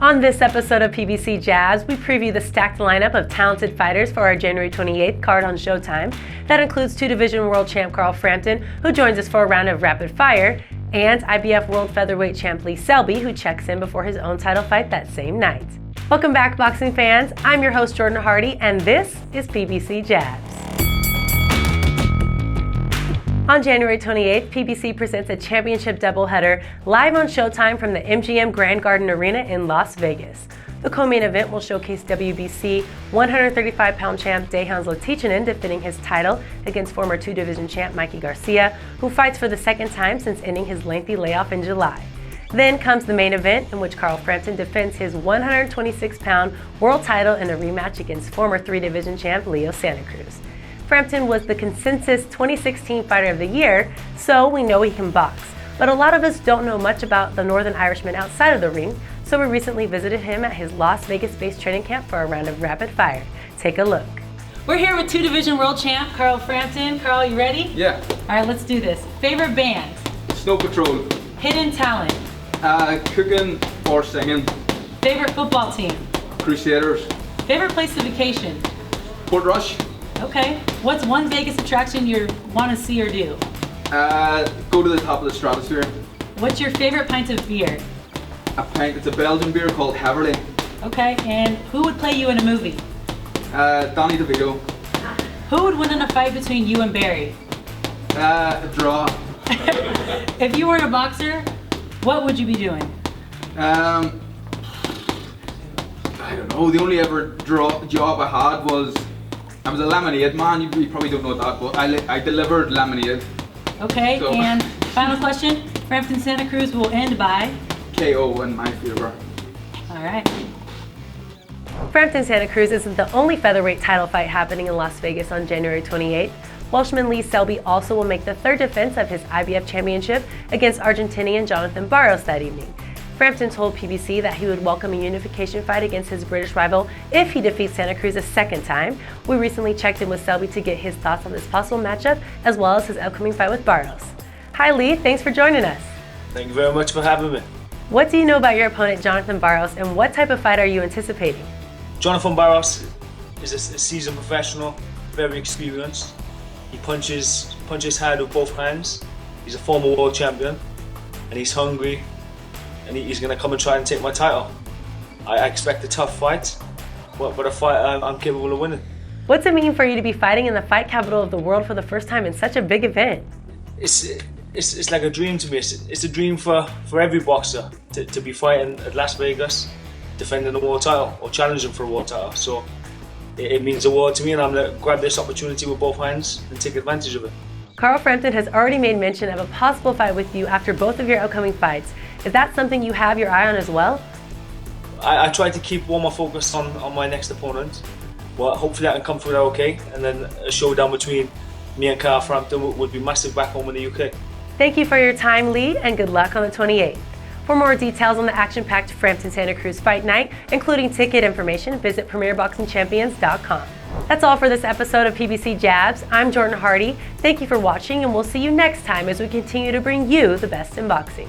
On this episode of PBC Jabs, we preview the stacked lineup of talented fighters for our January 28th card on Showtime. That includes two-division world champ Carl Frampton, who joins us for a round of rapid fire, and IBF world featherweight champ Lee Selby, who checks in before his own title fight that same night. Welcome back, boxing fans. I'm your host, Jordan Hardy, and this is PBC Jabs. On January 28th, PBC presents a championship doubleheader live on Showtime from the MGM Grand Garden Arena in Las Vegas. The co-main event will showcase WBC 135-pound champ Dejan Zlaticanin defending his title against former two-division champ Mikey Garcia, who fights for the second time since ending his lengthy layoff in July. Then comes the main event, in which Carl Frampton defends his 126-pound world title in a rematch against former three-division champ Leo Santa Cruz. Frampton was the consensus 2016 Fighter of the Year, so we know he can box. But a lot of us don't know much about the Northern Irishman outside of the ring, so we recently visited him at his Las Vegas-based training camp for a round of rapid fire. Take a look. We're here with two-division world champ Carl Frampton. Carl, you ready? Yeah. All right, let's do this. Favorite band? Snow Patrol. Hidden talent? Cooking or singing. Favorite football team? Crusaders. Favorite place to vacation? Port Rush. Okay. What's one Vegas attraction you want to see or do? Go to the top of the stratosphere. What's your favorite pint of beer? A pint. It's a Belgian beer called Haverly. Okay. And who would play you in a movie? Danny DeVito. Who would win in a fight between you and Barry? A draw. If you were a boxer, what would you be doing? I don't know. The only ever job I had was I was a lemonade man. You probably don't know that, but I delivered lemonade. Okay. So. And final question: Frampton Santa Cruz will end by KO in my favor. All right. Frampton Santa Cruz isn't the only featherweight title fight happening in Las Vegas on January 28th. Welshman Lee Selby also will make the third defense of his IBF championship against Argentinian Jonathan Barros that evening. Frampton told PBC that he would welcome a unification fight against his British rival if he defeats Santa Cruz a second time. We recently checked in with Selby to get his thoughts on this possible matchup, as well as his upcoming fight with Barros. Hi Lee, thanks for joining us. Thank you very much for having me. What do you know about your opponent Jonathan Barros, and what type of fight are you anticipating? Jonathan Barros is a seasoned professional, very experienced. He punches hard with both hands. He's a former world champion, and he's hungry, and he's going to come and try and take my title. I expect a tough fight, but a fight I'm capable of winning. What's it mean for you to be fighting in the fight capital of the world for the first time in such a big event? It's like a dream to me. It's a dream for every boxer to be fighting at Las Vegas, defending the world title or challenging for a world title. So it means the world to me, and I'm going to grab this opportunity with both hands and take advantage of it. Carl Frampton has already made mention of a possible fight with you after both of your upcoming fights. Is that something you have your eye on as well? I try to keep all my focus on my next opponent. Well, hopefully I can come through that okay, and then a showdown between me and Carl Frampton would be massive back home in the UK. Thank you for your time, Lee, and good luck on the 28th. For more details on the action-packed Frampton Santa Cruz fight night, including ticket information, visit PremierBoxingChampions.com. That's all for this episode of PBC Jabs. I'm Jordan Hardy. Thank you for watching, and we'll see you next time as we continue to bring you the best in boxing.